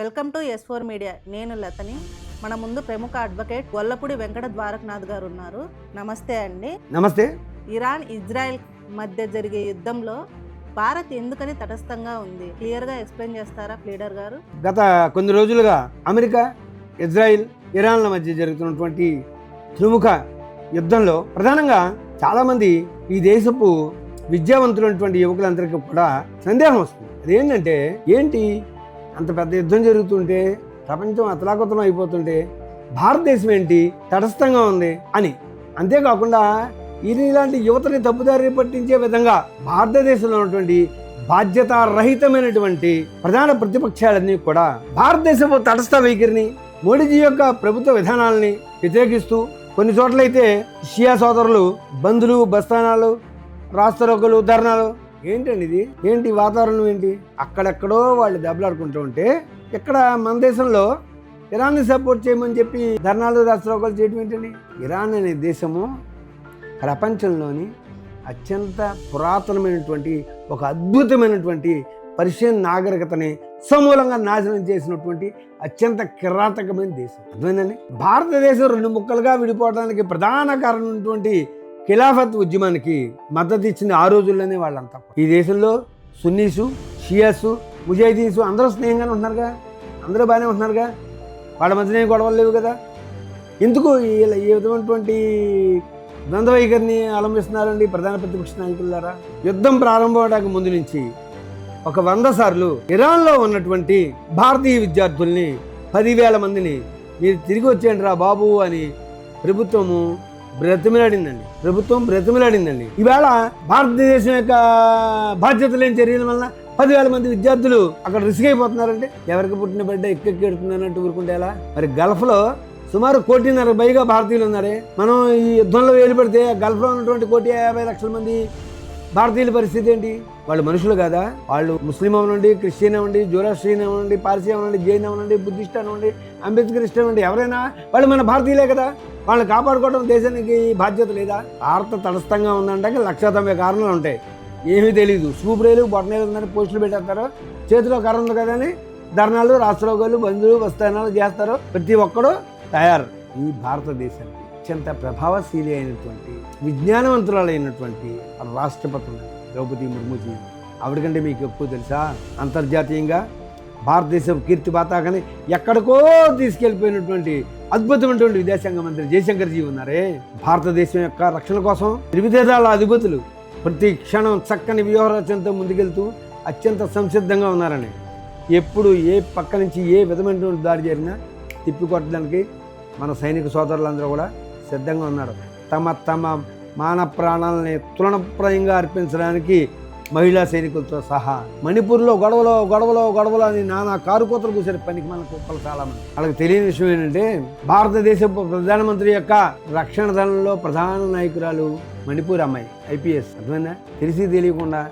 Welcome to S4 media. నేను లతని. మన ముందు ప్రముఖ అడ్వకేట్ గొల్లపూడి వెంకట ద్వారకనాథ్ గారు ఉన్నారు. నమస్తే అండి. నమస్తే. ఇరాన్ ఇజ్రాయెల్ మధ్య జరిగే యుద్ధంలో భారత్ ఎందుకని తటస్థంగా ఉంది? క్లియర్గా ఎక్స్ప్లెయిన్ చేస్తారా లీడర్ గారు? గత కొన్ని రోజులుగా అమెరికా, ఇజ్రాయిల్, ఇరాన్ల మధ్య జరుగుతున్నటువంటి త్రిముఖ యుద్ధంలో ప్రధానంగా చాలామంది ఈ దేశపు విద్యావంతులైనటువంటి యువకులందరికీ కూడా సందేహం వస్తుంది. అదేంటంటే ఏంటి అంత పెద్ద యుద్ధం జరుగుతుంటే, ప్రపంచం అతలాకుతలం అయిపోతుంటే భారతదేశం ఏంటి తటస్థంగా ఉంది అని. అంతేకాకుండా ఇలాంటి యువతని తప్పుదారి పట్టించే విధంగా భారతదేశంలో ఉన్నటువంటి బాధ్యతారహితమైనటువంటి ప్రధాన ప్రతిపక్షాలన్నీ కూడా భారతదేశపు తటస్థ వైఖరిని, మోడీజీ యొక్క ప్రభుత్వ విధానాలని వ్యతిరేకిస్తూ కొన్ని చోట్లయితే షియా సోదరులు బంధులు, బస్తానాలు, రాస్తారోకలు, ధర్నాలు. ఏంటండి ఇది? ఏంటి వాతావరణం ఏంటి? అక్కడెక్కడో వాళ్ళు దెబ్బలాడుకుంటూ ఉంటే ఇక్కడ మన దేశంలో ఇరాన్ని సపోర్ట్ చేయమని చెప్పి ధర్నాలు, రాస్తారోకలు చేయడం ఏంటండి? ఇరాన్ అనే దేశము ప్రపంచంలోని అత్యంత పురాతనమైనటువంటి ఒక అద్భుతమైనటువంటి పర్షియన్ నాగరికతని సమూలంగా నాశనం చేసినటువంటి అత్యంత కిరాతకమైన దేశం. అర్థమైందండి? భారతదేశం రెండు ముక్కలుగా విడిపోవడానికి ప్రధాన కారణమైనటువంటి ఖిలాఫత్ ఉద్యమానికి మద్దతు ఇచ్చింది ఆ రోజుల్లోనే వాళ్ళంతా. ఈ దేశంలో సున్నీసు, షియాసు, ముజాహిదీన్సు అందరూ స్నేహంగానే ఉంటున్నారుగా, అందరూ బాగానే ఉంటున్నారుగా, వాళ్ళ మధ్యనే గొడవలు లేవు కదా. ఎందుకు ఈ విధమైనటువంటి ద్వంద్వ వైఖరిని అవలంబిస్తున్నారండి ప్రధాన ప్రతిపక్ష నాయకులారా? యుద్ధం ప్రారంభమవడానికి ముందు నుంచి ఒక 100 సార్లు ఇరాన్లో ఉన్నటువంటి భారతీయ విద్యార్థుల్ని 10,000 మందిని మీరు తిరిగి వచ్చేయండి రా బాబు అని ప్రభుత్వం బ్రతిమిలాడిందండి. ఈవేళ భారతదేశం యొక్క బాధ్యత లేని చర్యల వలన 10,000 మంది విద్యార్థులు అక్కడ రిస్క్ అయిపోతున్నారంటే ఎవరికి పుట్టిన బిడ్డ ఎక్కెడుతున్నట్టు ఊరుకుంటే ఎలా? మరి గల్ఫ్లో సుమారు 1.5 కోటి పైగా భారతీయులు ఉన్నారే. మనం ఈ యుద్ధంలో వేలు పెడితే గల్ఫ్లో ఉన్నటువంటి 1,50,00,000 మంది భారతీయుల పరిస్థితి ఏంటి? వాళ్ళు మనుషులు కాదా? వాళ్ళు ముస్లిం అవనండి, క్రిస్టియన్ అవ్వండి, జోరాస్ట్రియన్ అవ్వండి, పార్సీ అవ్వండి, జైన్ అవ్వండి, బుద్ధిస్ట్ అవ్వండి, అంబేద్కరిస్ట్ అవ్వండి, ఎవరైనా వాళ్ళు మన భారతీయులే కదా. వాళ్ళని కాపాడుకోవడం దేశానికి బాధ్యత లేదా? భారత తటస్థంగా ఉందంటే 190 కారణాలు ఉంటాయి. ఏమీ తెలీదు. సూపురేలు, బొట్టనేలు ఉందని పోస్టులు పెట్టేస్తారు. చేతిలో కర్ర ఉంది కదా అని ధర్నాలు, రాష్ట్రోగాలు, బంధువులు, వస్తానాలు చేస్తారు. ప్రతి ఒక్కడు తయారు. ఈ భారతదేశానికి అత్యంత ప్రభావశీలి అయినటువంటి విజ్ఞానవంతురాలైనటువంటి రాష్ట్రపతి ద్రౌపది ముర్ముజీ, ఆవిడకంటే మీకు ఎక్కువ తెలుసా? అంతర్జాతీయంగా భారతదేశం కీర్తి పతాకని ఎక్కడికో తీసుకెళ్లిపోయినటువంటి అద్భుతమైనటువంటి విదేశాంగ మంత్రి జయశంకర్జీ ఉన్నారే. భారతదేశం యొక్క రక్షణ కోసం త్రివిధాల అధిపతులు ప్రతి క్షణం చక్కని వ్యూహరచనతో ముందుకెళ్తూ అత్యంత సంసిద్ధంగా ఉన్నారని. ఎప్పుడు ఏ పక్క నుంచి ఏ విధమైనటువంటి దాడి జరిగినా తిప్పికొట్టడానికి మన సైనిక సోదరులందరూ కూడా సిద్ధంగా ఉన్నారు. తమ మాన ప్రాణాలని తులనప్రాయంగా అర్పించడానికి మహిళా సైనికులతో సహా. మణిపూర్లో గొడవలో అని నానా కారుకోతలు కూర్చారు పనికి మన కుప్పలు చాలామంది. వాళ్ళకి తెలియని విషయం ఏంటంటే భారతదేశపు ప్రధానమంత్రి యొక్క రక్షణ దళంలో ప్రధాన నాయకురాలు మణిపూర్ అమ్మాయి, IPS. అర్థమైందా? తెలిసి తెలియకుండా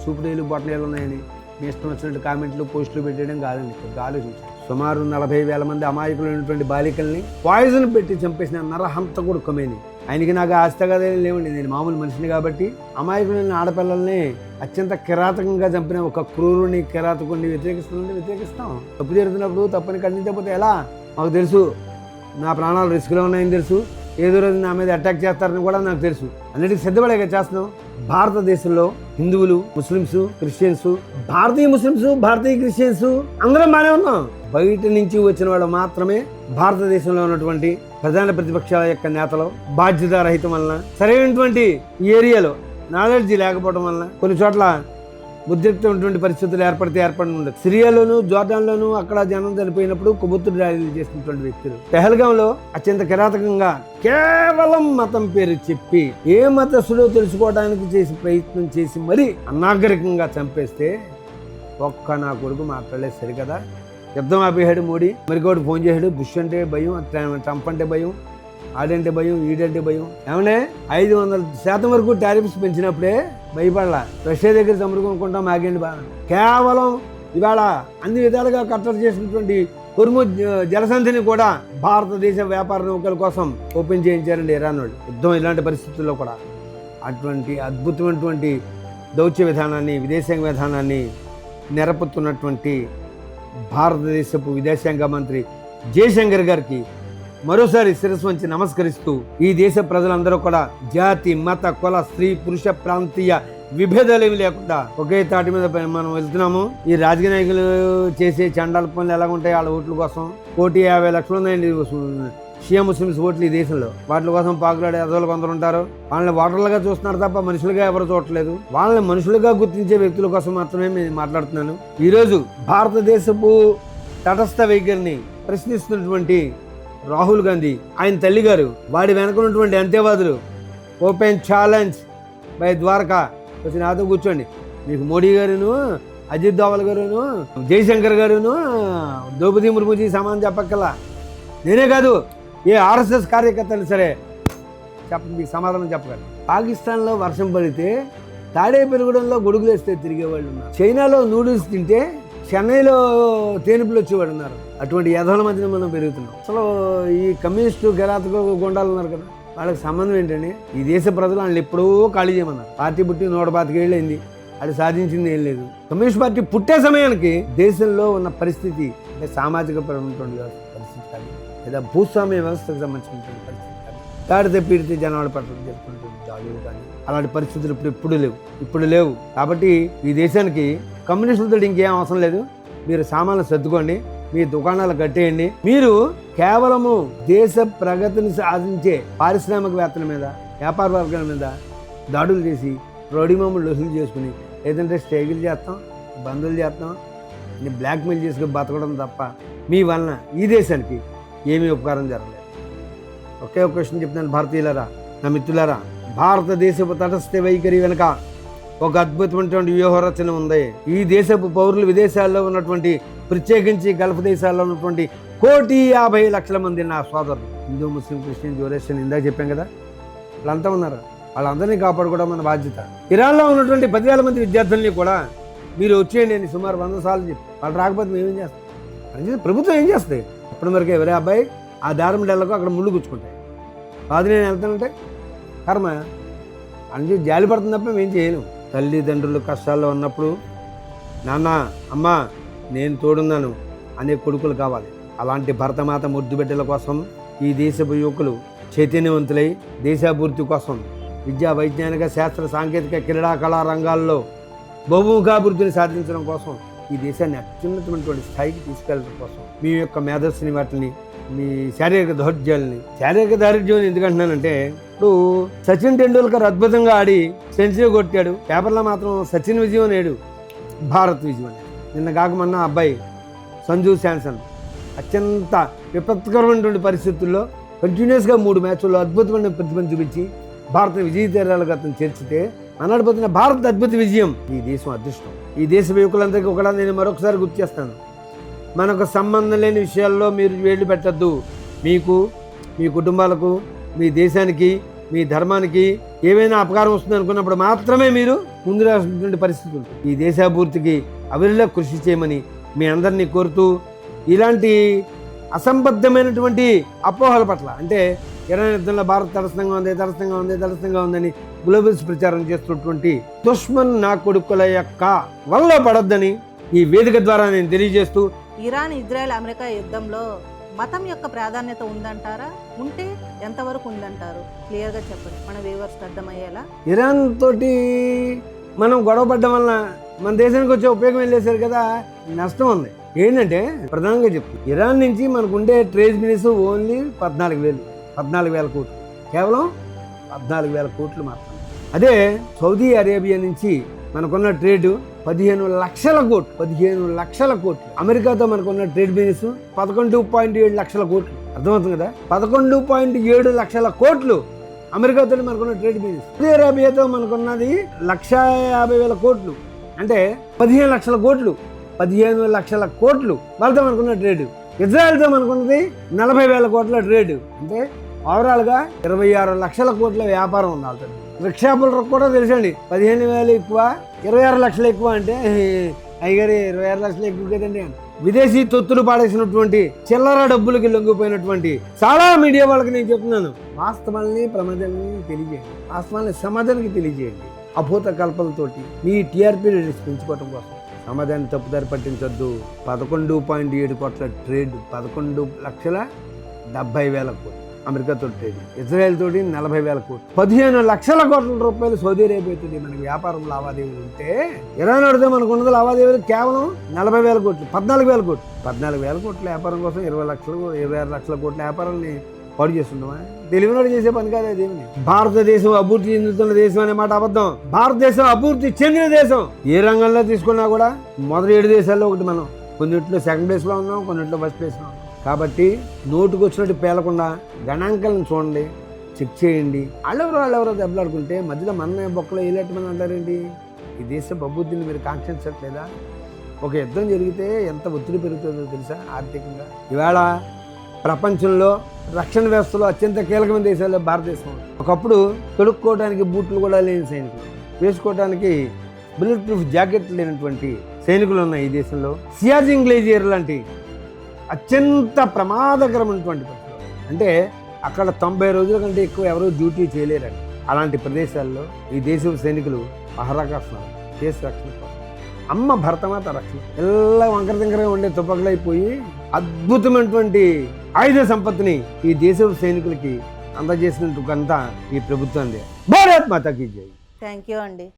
సూపుడేలు, బొట్టనేలు ఉన్నాయని మీ ఇష్టం వచ్చినట్టు కామెంట్లు, పోస్టులు పెట్టడం కాదండి. కొద్దిగా ఆలోచించారు. సుమారు 40,000 మంది అమాయకులైనటువంటి బాలికల్ని పాయిజన్ పెట్టి చంపేసిన నరహంతకుడు కొమేని. ఆయనకి నాకు ఆస్తగాదే లేవండి, నేను మామూలు మనిషిని కాబట్టి. అమాయకులైన ఆడపిల్లల్ని అత్యంత కిరాతకంగా చంపిన ఒక క్రూరుని, కిరాతకుడిని వ్యతిరేకిస్తాం. తప్పు జరుగుతున్నప్పుడు తప్పని ఖండించకపోతే ఎలా? మాకు తెలుసు, నా ప్రాణాలు రిస్క్లో ఉన్నాయని తెలుసు, ఏదో రోజు నా మీద అటాక్ చేస్తారని కూడా నాకు తెలుసు. అన్నిటికీ సిద్ధపడేగా చేస్తున్నాం. భారతదేశంలో హిందువులు, ముస్లిమ్స్, క్రిస్టియన్స్, భారతీయ ముస్లిమ్స్, భారతీయ క్రిస్టియన్స్ అందరం బాగానే ఉన్నాం. బయట నుంచి వచ్చిన వాళ్ళు మాత్రమే భారతదేశంలో ఉన్నటువంటి ప్రధాన ప్రతిపక్షాల యొక్క నేతలు బాధ్యతారహితం వలన, సరైనటువంటి ఏరియాలో నాలెడ్జీ లేకపోవడం వలన కొన్ని చోట్ల ఉద్రిక్తమైనటువంటి పరిస్థితులు ఏర్పడి ఉండదు. సిరియాలోను, జోర్డాన్లోను అక్కడ జనం చనిపోయినప్పుడు కొవ్వొత్తులు ర్యాలీలు చేసినటువంటి వ్యక్తులు. పెహల్గాంలో అత్యంత కిరాతకంగా కేవలం మతం పేరు చెప్పి ఏ మతస్థుడో తెలుసుకోవడానికి చేసి ప్రయత్నం చేసి మరీ అనాగరికంగా చంపేస్తే ఒక్క నా కొడుకు మాట్లాడలేదు సరికదా. యుద్ధం ఆపేశాడు మోడీ. మరికోటి ఫోన్ చేశాడు. బుష్ అంటే భయం, ట్రంప్ అంటే భయం, ఆడంటే భయం, ఈడంటే భయం. ఏమంటే 500% వరకు టారిఫ్స్ పెంచినప్పుడే భయపడలా. రష్యా దగ్గర చమురుకొనుకుంటాం ఆగండి బాగా. కేవలం ఇవాళ అన్ని విధాలుగా కట్టడి చేసినటువంటి హోర్ముజ్ జలసంధిని కూడా భారతదేశ వ్యాపార నౌకల కోసం ఓపెన్ చేయించారండి ఇరాన్ వాళ్ళు. యుద్ధం ఇలాంటి పరిస్థితుల్లో కూడా అటువంటి అద్భుతమైనటువంటి దౌత్య విధానాన్ని, విదేశాంగ విధానాన్ని నెరపుతున్నటువంటి భారతదేశపు విదేశాంగ మంత్రి జయశంకర్ గారికి మరోసారి శిరస్సు వంచి నమస్కరిస్తూ ఈ దేశ ప్రజలందరూ కూడా జాతి, మత, కుల, స్త్రీ, పురుష, ప్రాంతీయ విభేదాలు ఏమి లేకుండా ఒకే తాటి మీద మనం వెళ్తున్నాము. ఈ రాజకీయ నాయకులు చేసే చండాల పనులు ఎలా ఉంటాయి, వాళ్ళ ఓట్ల కోసం 1,50,00,000 ఉన్నాయండి షియా ముస్లిమ్స్ ఓట్లు ఈ దేశంలో. వాటి కోసం పాకులాడే అదోలు కొందరు ఉంటారు. వాళ్ళని ఓటర్లుగా చూస్తున్నారు తప్ప మనుషులుగా ఎవరు చూడట్లేదు. వాళ్ళని మనుషులుగా గుర్తించే వ్యక్తుల కోసం మాత్రమే నేను మాట్లాడుతున్నాను. ఈరోజు భారతదేశపు తటస్థ వైఖరిని ప్రశ్నిస్తున్నటువంటి రాహుల్ గాంధీ, ఆయన తల్లి గారు, వాడి వెనకున్నటువంటి అంత్యవాదులు, ఓపెన్ ఛాలెంజ్ బై ద్వారకా వచ్చి నాతో కూర్చోండి. మీకు మోడీ గారును, అజిత్ దోవల్ గారును, జయశంకర్ గారును, ద్రౌపది ముర్ముజీ సమానం చెప్పక్కల్లా. నేనే కాదు, ఏ ఆర్ఎస్ఎస్ కార్యకర్తలు సరే మీకు సమాధానం చెప్పగలరు. పాకిస్తాన్లో వర్షం పడితే తాడేపల్లిగూడెంలో గొడుగులు వేస్తే తిరిగేవాళ్ళు ఉన్నారు. చైనాలో నూడిల్స్ తింటే చెన్నైలో తేనుపులు వచ్చేవాడు ఉన్నారు. అటువంటి యథోల మధ్యన మనం పెరుగుతున్నాం. అసలు ఈ కమ్యూనిస్టు కిరాతకు గుండాలు ఉన్నారు కదా, వాళ్ళకి సంబంధం ఏంటంటే ఈ దేశ ప్రజలు వాళ్ళు ఎప్పుడూ ఖాళీ చేయమన్నారు. పార్టీ పుట్టి 125 ఏళ్ళు అయింది, అది సాధించింది ఏం లేదు. కమ్యూనిస్ట్ పార్టీ పుట్టే సమయానికి దేశంలో ఉన్న పరిస్థితి అంటే సామాజిక పరమైనటువంటి పరిస్థితి కానీ, లేదా భూస్వామ్య వ్యవస్థకు సంబంధించినటువంటి పరిస్థితి కానీ, తాడితే పీడితే జనాల పట్ల జరుపుకున్నటువంటి దాడులు కానీ, అలాంటి పరిస్థితులు ఇప్పుడు లేవు. కాబట్టి ఈ దేశానికి కమ్యూనిస్టులతో ఇంకేం అవసరం లేదు. మీరు సామాన్లు సర్దుకోండి, మీ దుకాణాలు కట్టేయండి. మీరు కేవలము దేశ ప్రగతిని సాధించే పారిశ్రామికవేత్తల మీద, వ్యాపార వర్గాల మీద దాడులు చేసి రోడ్డు వసూలు చేసుకుని, లేదంటే స్ట్రైకులు చేస్తాం, బంధువులు చేస్తాం, బ్లాక్మెయిల్ చేసుకుని బతకడం తప్ప మీ వలన ఈ దేశానికి ఏమీ ఉపకారం జరగలేదు. ఒకే ఒక క్వశ్చన్ చెప్తాను భారతీయులారా, నా మిత్రులారా, భారతదేశపు తటస్థ వైఖరి వెనుక ఒక అద్భుతమైనటువంటి వ్యూహరచన ఉంది. ఈ దేశపు పౌరులు విదేశాల్లో ఉన్నటువంటి, ప్రత్యేకించి గల్ఫ్ దేశాల్లో ఉన్నటువంటి 1,50,00,000 మంది నా సోదరులు, హిందూ, ముస్లిం, క్రిస్టియన్, జోరేషన్ ఇందాక చెప్పాం కదా, వాళ్ళంతా ఉన్నారు. వాళ్ళందరినీ కాపాడుకోవడం మన బాధ్యత. ఇరాన్లో ఉన్నటువంటి 10,000 మంది విద్యార్థుల్ని కూడా మీరు వచ్చేయండి అని సుమారు 100 సార్లు చెప్పి, వాళ్ళు రాకపోతే మేమేం చేస్తాం? అంటే ప్రభుత్వం ఏం చేస్తాయి? అప్పటి వరకే ఎవరే అబ్బాయి ఆ దారం డెల్లకు అక్కడ ముళ్ళు గుచ్చుకుంటాయి. కాదు నేను వెళ్తానంటే కర్మ అని జాలి పడుతుంది తప్ప మేము చేయను. తల్లిదండ్రులు కష్టాల్లో ఉన్నప్పుడు నాన్న, అమ్మ నేను తోడున్నాను అనే కొడుకులు కావాలి. అలాంటి భరతమాత ముద్దు బిడ్డల కోసం ఈ దేశపు యువకులు చైతన్యవంతులై దేశాభివృద్ధి కోసం విద్యా, వైజ్ఞానిక, శాస్త్ర, సాంకేతిక, క్రీడా, కళా రంగాల్లో బహుముఖాభివృద్ధిని సాధించడం కోసం, ఈ దేశాన్ని అత్యున్నతమైనటువంటి స్థాయికి తీసుకెళ్ళడం కోసం మీ యొక్క మేధస్సుని, వాటిని, మీ శారీరక దారిద్ర్యం ఎందుకంటున్నానంటే, ఇప్పుడు సచిన్ టెండూల్కర్ అద్భుతంగా ఆడి సెంచరీ కొట్టాడు. పేపర్లో మాత్రం సచిన్ విజయం నేడు భారత్ విజయం. నిన్న కాకమన్న అబ్బాయి సంజు శాంసన్ అత్యంత విపత్కరమైనటువంటి పరిస్థితుల్లో కంటిన్యూస్గా 3 మ్యాచ్ల్లో అద్భుతమైన ప్రతిభను చూపించి భారత విజయ తీరాలకు అతను చేర్చితే అన్నాడిపోతున్న భారత్ అద్భుత విజయం. ఈ దేశం అదృష్టం. ఈ దేశ యువకులందరికీ కూడా నేను మరొకసారి గుర్తు చేస్తాను, మనకు సంబంధం లేని విషయాల్లో మీరు వేళ్ళు పెట్టద్దు. మీకు, మీ కుటుంబాలకు, మీ దేశానికి, మీ ధర్మానికి ఏమైనా అపకారం వస్తుంది అనుకున్నప్పుడు మాత్రమే మీరు ముందు రాసినటువంటి పరిస్థితి ఉంటుంది. ఈ దేశాభివృద్ధికి అవిరళ కృషి చేయమని మీ అందరినీ కోరుతూ, ఇలాంటి అసంబద్ధమైనటువంటి అపోహల పట్ల, అంటే ఇరాన్ యుద్ధంలో భారత్ తటస్థంగా ఉందని గ్లోబల్స్ ప్రచారం చేస్తున్నటువంటి దుష్మన్ నా కొడుకుల యొక్క వల్ల పడొద్దని ఈ వేదిక ద్వారా నేను తెలియజేస్తూ, ఇరాన్, ఇజ్రాయెల్, అమెరికా యుద్ధంలో మతం యొక్క ప్రాధాన్యత ఉందంటారా? ఉంటే ఎంతవరకు ఉందంటారు? క్లియర్గా చెప్పండి, మన వ్యూవర్స్కి అర్థమయ్యేలా. ఇరాన్ తోటి మనం గొడవ పడ్డం వల్ల మన దేశానికి వచ్చే ఉపయోగం వెళ్ళేసారు కదా, నష్టం ఉంది. ఏంటంటే ప్రధానంగా చెప్తాను, ఇరాన్ నుంచి మనకు ఉండే ట్రేడ్ బిజినెస్ ఓన్లీ 14,000 కోట్లు, కేవలం 14,000 కోట్లు మాత్రమే. అదే సౌదీ అరేబియా నుంచి మనకున్న ట్రేడ్ 15,00,000 కోట్లు. అమెరికాతో మనకున్న ట్రేడ్ బిజినెస్ 11.7 లక్షల కోట్లు. అర్థమవుతుంది కదా, 11.7 లక్షల కోట్లు అమెరికాతో మనకున్న ట్రేడ్ బిజినెస్. సౌదీ అరేబియాతో మనకున్నది 1,50,000 కోట్లు, అంటే 15 లక్షల కోట్లు. 15 లక్షల కోట్లు వాళ్ళతో మనకున్న ట్రేడ్. ఇజ్రాయెల్తో మనకున్నది 40,000 కోట్ల ట్రేడ్, అంటే ఓవరాల్గా 26 లక్షల కోట్ల వ్యాపారం ఉంది వాళ్ళతో. రిక్షాపులకు కూడా తెలుసండి, 15,000 ఎక్కువ, 26 లక్షలు ఎక్కువ. అంటే అయ్యగారి 26 లక్షలు ఎక్కువ కదండి. విదేశీ తొత్తులు పాడేసినటువంటి చిల్లర డబ్బులకి లొంగిపోయినటువంటి చాలా మీడియా వాళ్ళకి నేను చెప్తున్నాను, వాస్తవాల్ని ప్రమాదాన్ని తెలియజేయండి, వాస్తవాల్ని సమాధానానికి తెలియజేయండి. అభూత కల్పనతోటి మీ టీఆర్పీ రేట్స్ పెంచుకోవడం కోసం సమాజాన్ని తప్పుదారి పట్టించొద్దు. 11.7 కోట్ల ట్రేడ్, 11,70,000 కోట్లు అమెరికాతో ట్రేడ్, ఇజ్రాయెల్ తోటి 40,000 కోట్లు, 15 లక్షల కోట్ల రూపాయలు సౌదీ అరేబియా తోటి మనకి వ్యాపారం లావాదేవీలు ఉంటే, ఇరాన్ అడితే మనకు ఉన్నది లావాదేవీలు కేవలం 40,000 కోట్లు, 14,000 కోట్లు. 14,000 కోట్ల వ్యాపారం కోసం 26 లక్షల కోట్ల వ్యాపారాన్ని పాడు చేస్తున్నామా? తెలివినోడు చేసే పని కాదు అదేమి. భారతదేశం అభివృద్ధి చెందుతున్న దేశం అనే మాట అబద్ధం. భారతదేశం అభివృద్ధి చెందిన దేశం. ఏ రంగంలో తీసుకున్నా కూడా మొదటి 7 దేశాల్లో ఒకటి మనం. కొన్నిట్లో సెకండ్ ప్లేస్లో ఉన్నాం, కొన్నిట్లో ఫస్ట్ ప్లేస్లో ఉన్నాం. కాబట్టి నోటుకు వచ్చినట్టు పేలకుండా గణాంకాలను చూడండి, చెక్ చేయండి. వాళ్ళెవరో దెబ్బలాడుకుంటే మధ్యలో మన బొక్కలో ఏలెట్టమని అంటారేంటి? ఈ దేశ అభివృద్ధిని మీరు కాంక్షించట్లేదా? ఒక యుద్ధం జరిగితే ఎంత ఒత్తిడి పెరుగుతుందో తెలుసా ఆర్థికంగా? ఇవాళ ప్రపంచంలో రక్షణ వ్యవస్థలో అత్యంత కీలకమైన దేశాల్లో భారతదేశం. ఒకప్పుడు తొడుక్కోవడానికి బూట్లు కూడా లేని సైనికులు, వేసుకోవడానికి బుల్లెట్ ప్రూఫ్ జాకెట్లు లేనటువంటి సైనికులు ఉన్నాయి ఈ దేశంలో. సియాజిన్ గ్లేజియర్ లాంటి అత్యంత ప్రమాదకరమైనటువంటి పరిస్థితులు, అంటే అక్కడ 90 రోజుల కంటే ఎక్కువ ఎవరూ డ్యూటీ చేయలేరండి. అలాంటి ప్రదేశాల్లో ఈ దేశ సైనికులు పహరాకాస్తున్నారు దేశ రక్షణ కోసం. అమ్మ భరతమాత రక్షణ. ఎలా వంకర తింకరగా ఉండే తుపాకులైపోయి అద్భుతమైనటువంటి ఆయుధ సంపత్తిని ఈ దేశ సైనికులకి అందజేసినందుకంతా ఈ ప్రభుత్వం. భారత్ మాతాకి జై. థ్యాంక్ యూ అండి.